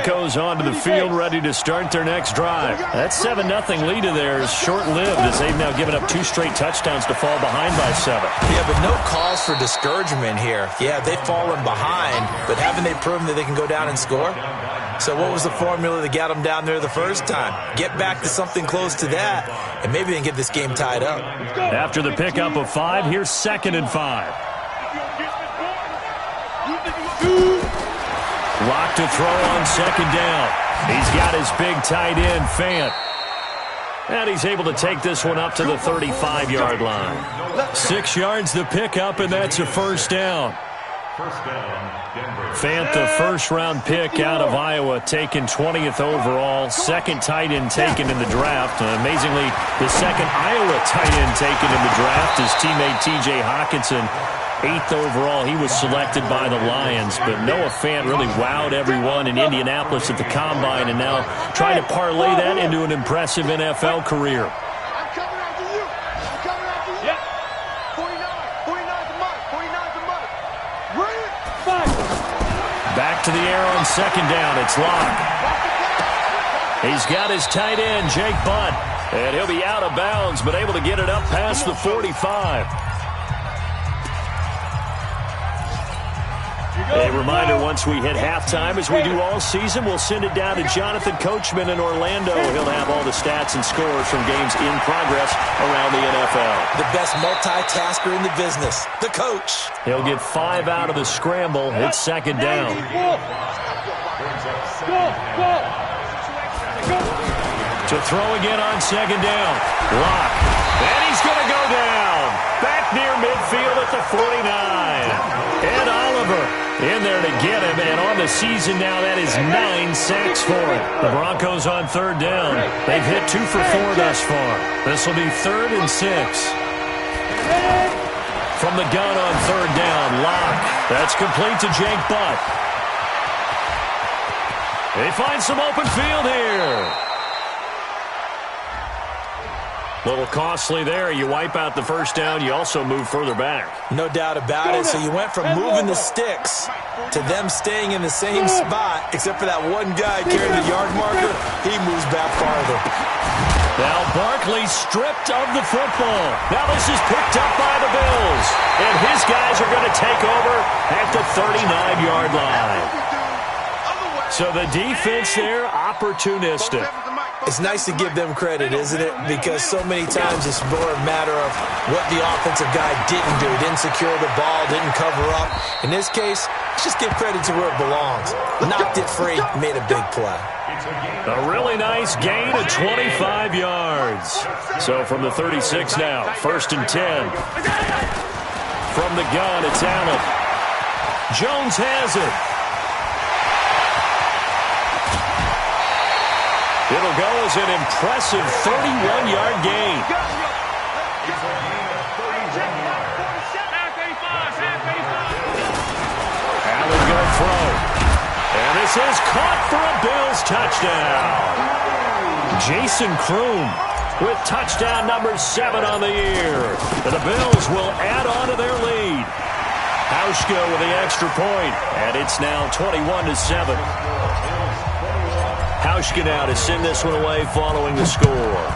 Broncos onto the field, ready to start their next drive. That 7-0 lead of theirs short-lived as they've now given up 2 straight touchdowns to fall behind by 7. Yeah, but no cause for discouragement here. Yeah, they've fallen behind, but haven't they proven that they can go down and score? So what was the formula that got them down there the first time? Get back to something close to that, and maybe they can get this game tied up. After the pickup of 5, here's 2nd and 5. Lock to throw on 2nd down. He's got his big tight end, Fant. And he's able to take this one up to the 35-yard line. 6 yards the pickup, and that's a first down. Fant, the first-round pick out of Iowa, taken 20th overall. 2nd tight end taken in the draft. Amazingly, the 2nd Iowa tight end taken in the draft is teammate T.J. Hawkinson. 8th overall, he was selected by the Lions, but Noah Fant really wowed everyone in Indianapolis at the Combine and now trying to parlay that into an impressive NFL career. Back to the air on 2nd down. It's Locke. He's got his tight end, Jake Butt, and he'll be out of bounds, but able to get it up past the 45. A reminder, once we hit halftime, as we do all season, we'll send it down to Jonathan Coachman in Orlando. He'll have all the stats and scores from games in progress around the NFL. The best multitasker in the business, the coach. He'll get 5 out of the scramble. It's 2nd down. To throw again on 2nd down. Lock. And he's going to go down. Back near midfield at the 49. Ed Oliver in there to get him, and on the season now, that is 9 sacks for him. The Broncos on 3rd down. They've hit 2 for 4 thus far. This will be 3rd and 6. From the gun on 3rd down, Locke. That's complete to Jake Butt. They find some open field here. A little costly there. You wipe out the first down. You also move further back. No doubt about it. So you went from moving the sticks to them staying in the same spot, except for that one guy carrying the yard marker. He moves back farther. Now Barkley stripped of the football. Now this is picked up by the Bills. And his guys are going to take over at the 39-yard line. So the defense there, opportunistic. It's nice to give them credit, isn't it? Because so many times it's more a matter of what the offensive guy didn't do. Didn't secure the ball, didn't cover up. In this case, just give credit to where it belongs. Knocked it free, made a big play. A really nice gain of 25 yards. So from the 36 now, 1st and 10. From the gun, it's Allen. Jones has it. It'll go as an impressive 31-yard gain. Allen going to throw. And this is caught for a Bills touchdown. Jason Kroom with touchdown number 7 on the year. And the Bills will add on to their lead. Hauschka with the extra point, and it's now 21-7. Hauschka now to send this one away following the score.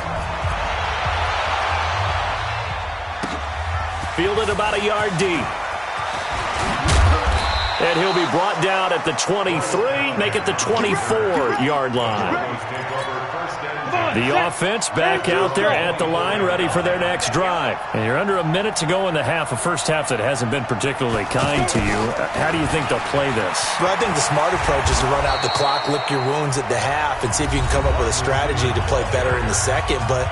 Fielded about a yard deep. And he'll be brought down at the 23, make it the 24-yard line. The offense back out there at the line, ready for their next drive. And you're under a minute to go in the half, a first half that hasn't been particularly kind to you. How do you think they'll play this? Well, I think the smart approach is to run out the clock, lick your wounds at the half, and see if you can come up with a strategy to play better in the second. But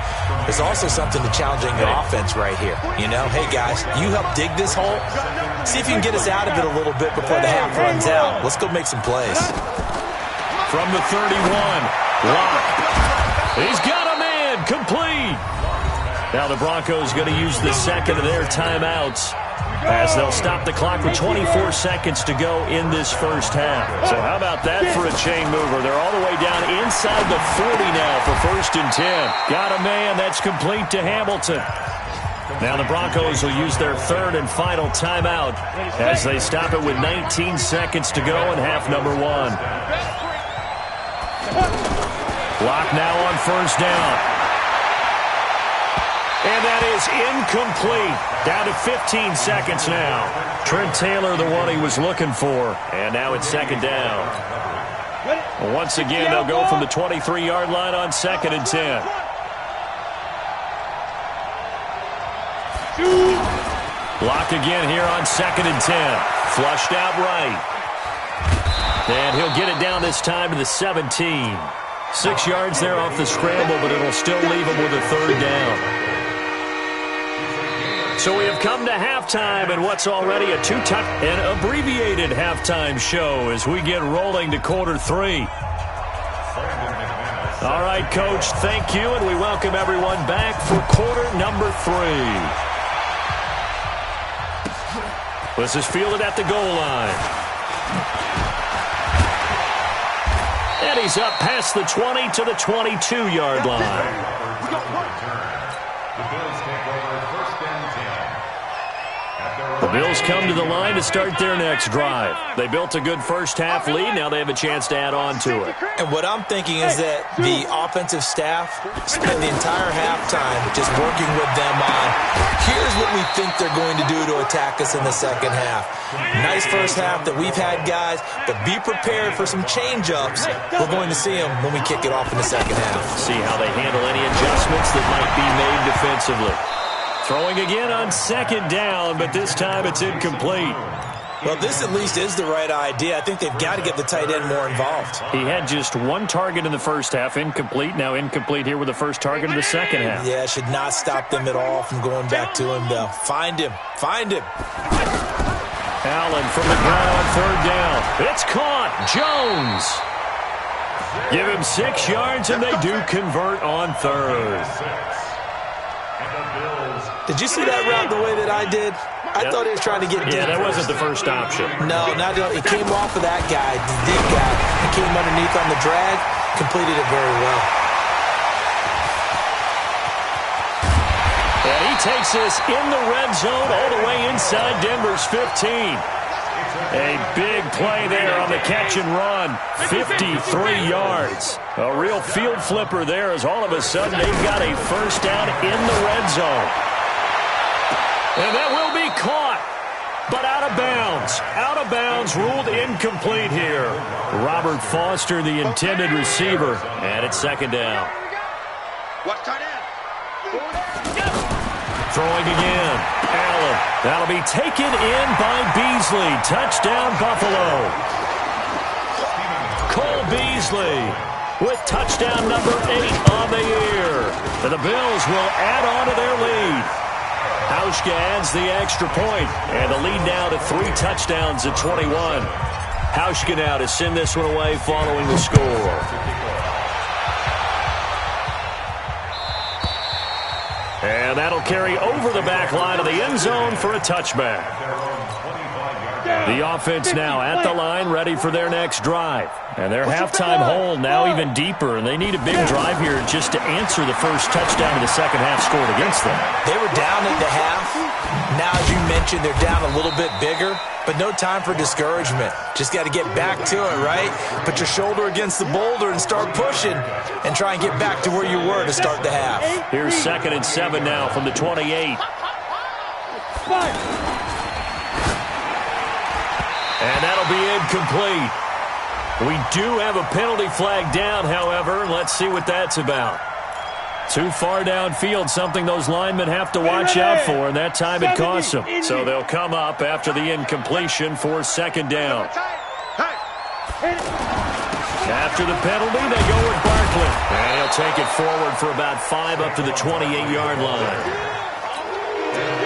there's also something to challenging your offense right here. You know, hey, guys, you help dig this hole. See if you can get us out of it a little bit before the half runs out. Let's go make some plays. From the 31, Locke. He's got a man, complete. Now the Broncos going to use the second of their timeouts as they'll stop the clock with 24 seconds to go in this first half. So how about that for a chain mover? They're all the way down inside the 40 now for 1st and 10. Got a man, that's complete to Hamilton. Now the Broncos will use their 3rd and final timeout as they stop it with 19 seconds to go in half number 1. Lock now on first down. And that is incomplete. Down to 15 seconds now. Trent Taylor, the one he was looking for. And now it's second down. Once again, they'll go from the 23-yard line on 2nd and 10. Lock again here on 2nd and 10. Flushed out right. And he'll get it down this time to the 17. 6 yards there off the scramble, but it'll still leave him with a third down. So we have come to halftime, and what's already a an abbreviated halftime show as we get rolling to quarter 3. All right, Coach, thank you, and we welcome everyone back for quarter number 3. This is fielded at the goal line. And he's up past the 20 to the 22-yard line. The Bills come to the line to start their next drive. They built a good first-half lead. Now they have a chance to add on to it. And what I'm thinking is that the offensive staff spent the entire halftime just working with them on, here's what we think they're going to do to attack us in the second half. Nice first half that we've had, guys, but be prepared for some change-ups. We're going to see them when we kick it off in the second half. See how they handle any adjustments that might be made defensively. Throwing again on 2nd down, but this time it's incomplete. Well, this at least is the right idea. I think they've got to get the tight end more involved. He had just one target in the first half, incomplete. Now incomplete here with the first target in the second half. Yeah, it should not stop them at all from going back to him, though. Find him. Find him. Allen from the ground on 3rd down. It's caught. Jones. Give him 6 yards, and they do convert on 3rd. Did you see that route the way that I did? I thought he was trying to get deep. Yeah, that wasn't the first option. No, not at all. It came off of that guy, the deep guy. It came underneath on the drag, completed it very well. And he takes this in the red zone all the way inside Denver's 15. A big play there on the catch and run. 53 yards. A real field flipper there as all of a sudden they've got a first down in the red zone. And that will be caught, but out of bounds. Out of bounds, ruled incomplete here. Robert Foster, the intended receiver, and it's 2nd down. Throwing again. Allen. That'll be taken in by Beasley. Touchdown, Buffalo. Cole Beasley with touchdown number 8 on the year. And the Bills will add on to their lead. Hauschka adds the extra point, and the lead now to 3 touchdowns at 21. Hauschka now to send this one away following the score. And that'll carry over the back line of the end zone for a touchback. The offense now at the line, ready for their next drive. And their halftime hole now even deeper, and they need a big drive here just to answer the first touchdown of the second half scored against them. They were down at the half. Now, as you mentioned, they're down a little bit bigger, but no time for discouragement. Just got to get back to it, right? Put your shoulder against the boulder and start pushing and try and get back to where you were to start the half. Here's 2nd and 7 now from the 28. And that'll be incomplete. We do have a penalty flag down, however. Let's see what that's about. Too far downfield, something those linemen have to watch out for, and that time it costs them. So they'll come up after the incompletion for 2nd down. After the penalty, they go with Barkley. And he'll take it forward for about 5 up to the 28-yard line.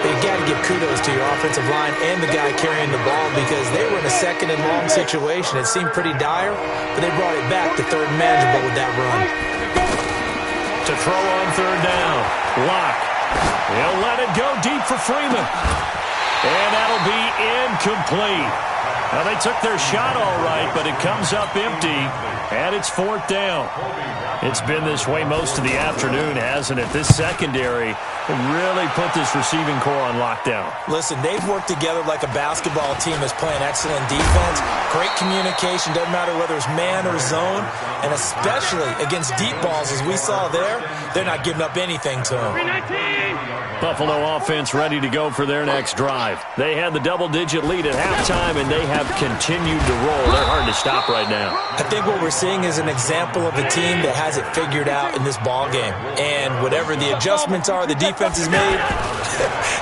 You've got to give kudos to your offensive line and the guy carrying the ball because they were in a 2nd and long situation. It seemed pretty dire, but they brought it back to 3rd and manageable with that run. To throw on 3rd down. Lock. He'll let it go deep for Freeman. And that'll be incomplete. Well, they took their shot all right, but it comes up empty, and it's 4th down. It's been this way most of the afternoon, hasn't it? This secondary really put this receiving core on lockdown. Listen, they've worked together like a basketball team that's playing excellent defense. Great communication, doesn't matter whether it's man or zone, and especially against deep balls, as we saw there, they're not giving up anything to them. Buffalo offense ready to go for their next drive. They had the double-digit lead at halftime, and they have continued to roll. They're hard to stop right now. I think what we're seeing is an example of a team that has it figured out in this ball game. And whatever the adjustments are the defense has made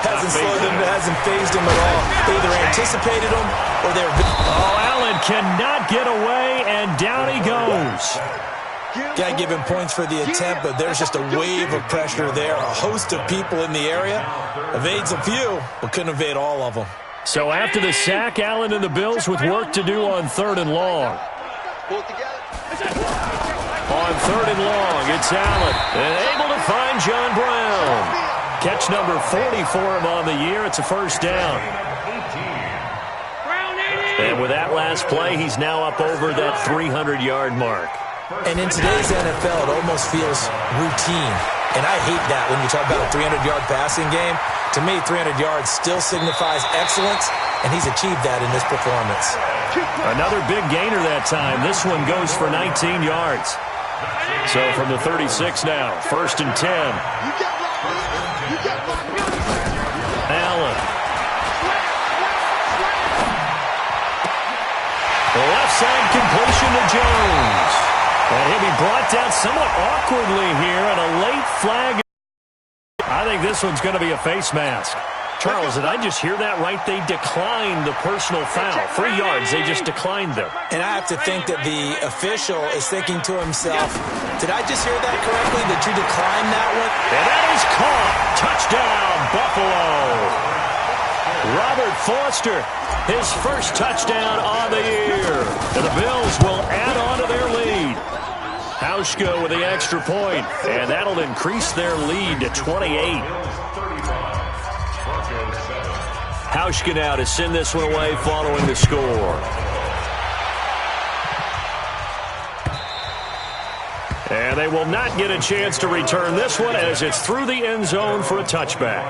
hasn't slowed them, hasn't phased them at all. They either anticipated them or they're... Oh, Allen cannot get away, and down he goes. Got to give him points for the attempt, but there's just a wave of pressure there. A host of people in the area. Evades a few, but couldn't evade all of them. So after the sack, Allen and the Bills with work to do on 3rd and long. On 3rd and long, it's Allen, and able to find John Brown. Catch number 40 for him on the year. It's a 1st down. And with that last play, he's now up over that 300-yard mark. And in today's NFL, it almost feels routine. And I hate that when you talk about a 300-yard passing game. To me, 300 yards still signifies excellence, and he's achieved that in this performance. Another big gainer that time. This one goes for 19 yards. So from the 36 now, 1st and 10. Allen. Left side completion to Jones. And he'll be brought down somewhat awkwardly here on a late flag. I think this one's going to be a face mask. Charles, did I just hear that right? They declined the personal foul. 3 yards, they just declined them. And I have to think that the official is thinking to himself, did I just hear that correctly? Did you decline that one? And that is caught. Touchdown, Buffalo. Robert Foster, his first touchdown on the year. And the Bills will add on to their lead. Hauschka with the extra point, and that'll increase their lead to 28. Hauschka now to send this one away following the score. And they will not get a chance to return this one as it's through the end zone for a touchback.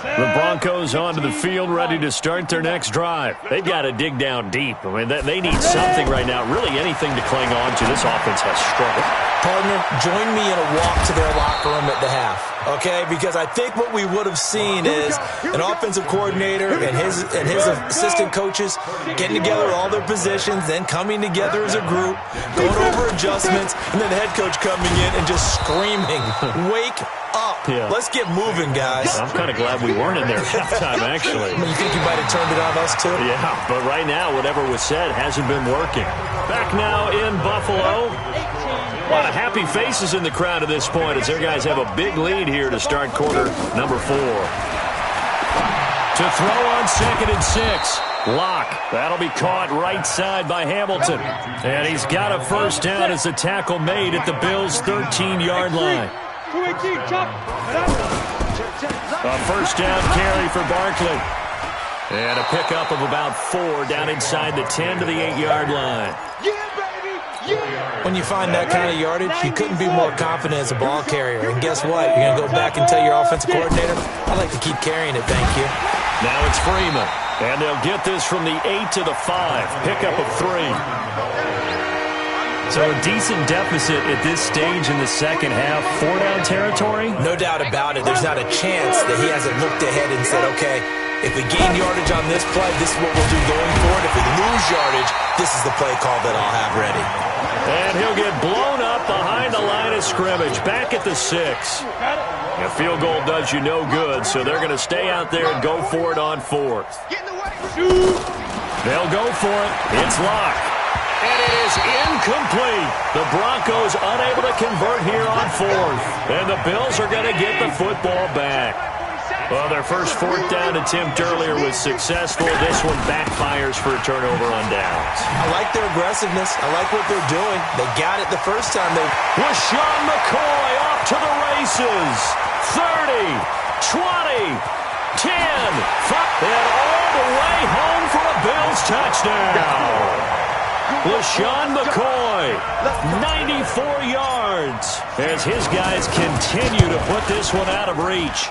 The Broncos onto the field ready to start their next drive. They've got to dig down deep. I mean, they need something right now, really anything to cling on to. This offense has struggled. Partner, join me in a walk to their locker room at the half, okay? Because I think what we would have seen is an offensive coordinator and his assistant coaches getting together all their positions, then coming together as a group, going over adjustments, and then the head coach coming in and just screaming, wake up. Yeah. Let's get moving, guys. I'm kind of glad we weren't in there at halftime, actually. You think you might have turned it on us, too? Yeah, but right now, whatever was said hasn't been working. Back now in Buffalo. A lot of happy faces in the crowd at this point as their guys have a big lead here to start quarter number 4. To throw on 2nd and 6. Locke. That'll be caught right side by Hamilton. And he's got a first down as the tackle made at the Bills' 13-yard line. A first down carry for Barkley. And a pickup of about 4 down inside the 10 to the 8-yard line. When you find that kind of yardage, you couldn't be more confident as a ball carrier. And guess what? You're going to go back and tell your offensive coordinator, I'd like to keep carrying it, thank you. Now it's Freeman. And they'll get this from the 8 to the 5. Pickup of 3. So a decent deficit at this stage in the second half. 4-down territory? No doubt about it. There's not a chance that he hasn't looked ahead and said, okay, if we gain yardage on this play, this is what we'll do going forward. If we lose yardage, this is the play call that I'll have ready. And he'll get blown up behind the line of scrimmage. Back at the 6. A field goal does you no good, so they're going to stay out there and go for it on 4th. They'll go for it. It's Locke. And it is incomplete. The Broncos unable to convert here on 4th. And the Bills are going to get the football back. Well, their first 4th down attempt earlier was successful. This one backfires for a turnover on downs. I like their aggressiveness. I like what they're doing. They got it the first time. LaShawn McCoy off to the races. 30, 20, 10, 5, and all the way home for a Bill Bills touchdown. LaShawn McCoy, 94 yards, as his guys continue to put this one out of reach.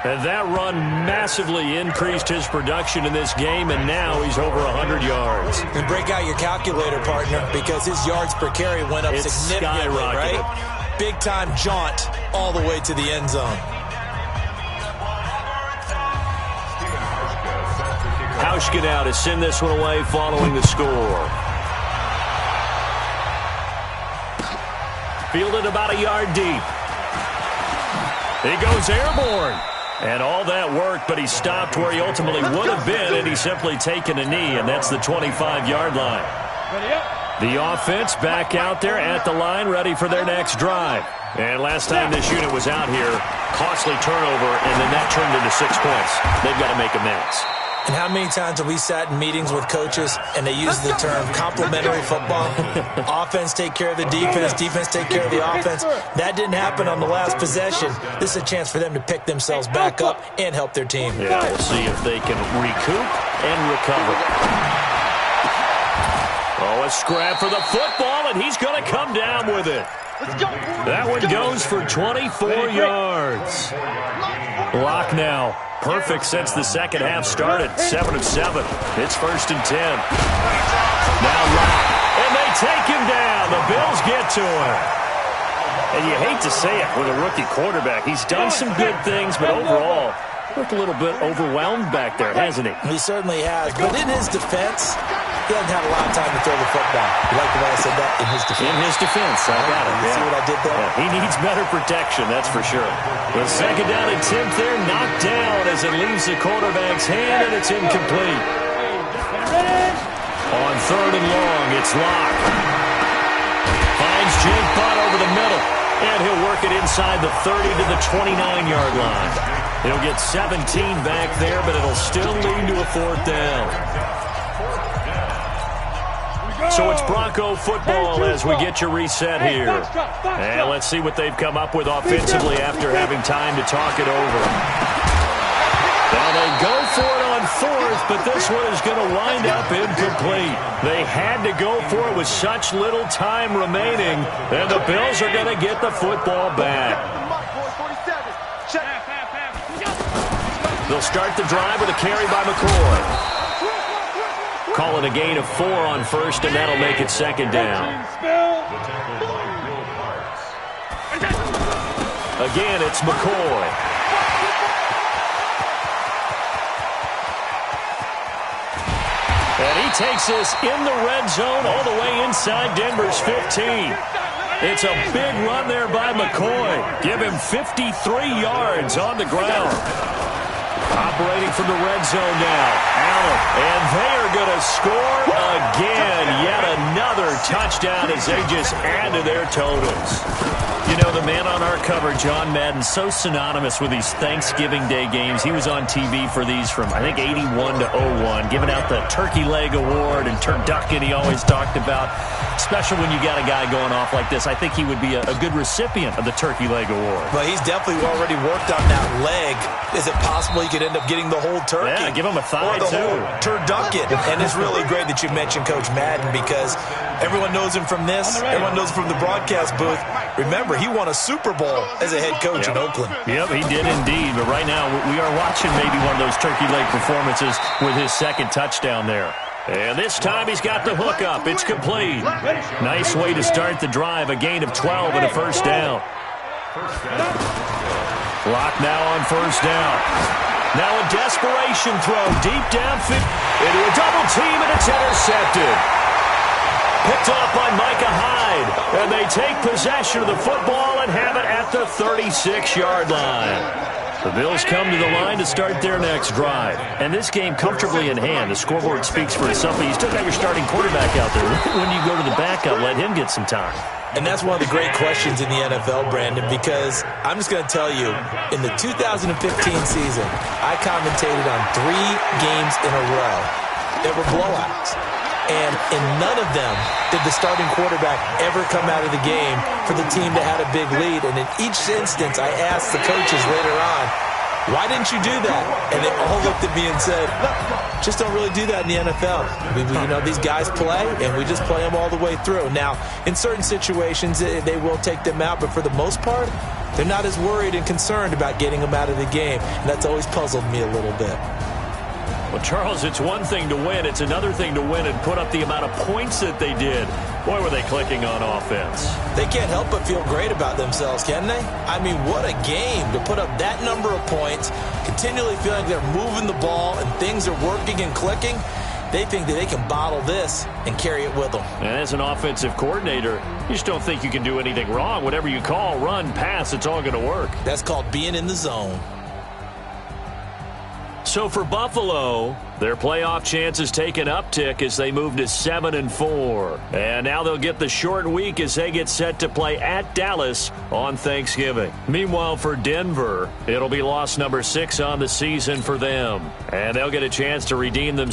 And that run massively increased his production in this game, and now he's over 100 yards. And break out your calculator, partner, because his yards per carry went up significantly, right? Big-time jaunt all the way to the end zone. Hauschka now to send this one away following the score. Fielded about a yard deep. He goes airborne. And all that work, but he stopped where he ultimately would have been, and he's simply taken a knee, and that's the 25-yard line. The offense back out there at the line, ready for their next drive. And last time this unit was out here, costly turnover, and then that turned into 6 points. They've got to make amends. And how many times have we sat in meetings with coaches and they use the term complementary football? Offense take care of the defense, defense take care of the offense. That didn't happen on the last possession. This is a chance for them to pick themselves back up and help their team. Yeah, we'll see if they can recoup and recover. Oh, a scrap for the football, and he's going to come down with it. That one goes for 24 yards. Block now. Perfect since the second half started. 7 of 7. It's 1st and 10. Now Locke. And they take him down. The Bills get to him. And you hate to say it with a rookie quarterback. He's done some good things, but overall, looked a little bit overwhelmed back there, hasn't he? He certainly has. But in his defense, he hasn't had a lot of time to throw the football. You like the way I said that? In his defense. In his defense. I got it. You see what I did there? Yeah, he needs better protection, that's for sure. The second down attempt there, knocked down as it leaves the quarterback's hand, and it's incomplete. On 3rd and long, it's Locke. Finds Jake Butt over the middle, and he'll work it inside the 30 to the 29-yard line. He'll get 17 back there, but it'll still lead to a 4th down. So it's Bronco football as we get your reset here. And let's see what they've come up with offensively after having time to talk it over. Now they go for it on 4th, but this one is going to wind up incomplete. They had to go for it with such little time remaining, and the Bills are going to get the football back. They'll start the drive with a carry by McCoy. Call it a gain of 4 on 1st, and that'll make it 2nd down. Again, it's McCoy. And he takes this in the red zone all the way inside Denver's 15. It's a big run there by McCoy. Give him 53 yards on the ground. Operating from the red zone now. Allen. And they are going to score again. Yet another touchdown as they just add to their totals. You know, the man on our cover, John Madden, so synonymous with these Thanksgiving Day games. He was on TV for these from, I think, 81 to 01, giving out the Turkey Leg Award and turducken he always talked about. Special when you got a guy going off like this. I think he would be a good recipient of the Turkey Leg Award. Well, he's definitely already worked on that leg. Is it possible he could end up getting the whole turkey? Yeah, give him a thigh, or the too. Whole turducken. And it's really great that you mentioned Coach Madden because everyone knows him from this. Everyone knows him from the broadcast booth. Remember, he won a Super Bowl as a head coach in Oakland. Yep, he did indeed. But right now, we are watching maybe one of those turkey leg performances with his 2nd touchdown there. And this time he's got the hook up. It's complete. Nice way to start the drive. A gain of 12 and a 1st down. Clock now on 1st down. Now a desperation throw deep downfield into a double team, and it's intercepted. Picked off by Micah Hyde. And they take possession of the football and have it at the 36-yard line. The Bills come to the line to start their next drive. And this game comfortably in hand. The scoreboard speaks for itself. But you still got your starting quarterback out there. When you go to the backup, let him get some time. And that's one of the great questions in the NFL, Brandon, because I'm just going to tell you, in the 2015 season, I commentated on 3 games in a row that were blowouts. And in none of them did the starting quarterback ever come out of the game for the team that had a big lead. And in each instance, I asked the coaches later on, Why didn't you do that? And they all looked at me and said, no, just don't really do that in the NFL. These guys play, and we just play them all the way through. Now, in certain situations, they will take them out, but for the most part, they're not as worried and concerned about getting them out of the game. And that's always puzzled me a little bit. Well, Charles, it's one thing to win. It's another thing to win and put up the amount of points that they did. Boy, were they clicking on offense. They can't help but feel great about themselves, can they? I mean, what a game to put up that number of points, continually feeling they're moving the ball and things are working and clicking. They think that they can bottle this and carry it with them. And as an offensive coordinator, you just don't think you can do anything wrong. Whatever you call, run, pass, it's all going to work. That's called being in the zone. So for Buffalo, their playoff chances take an uptick as they move to 7-4. And now they'll get the short week as they get set to play at Dallas on Thanksgiving. Meanwhile, for Denver, it'll be loss number 6 on the season for them. And they'll get a chance to redeem them.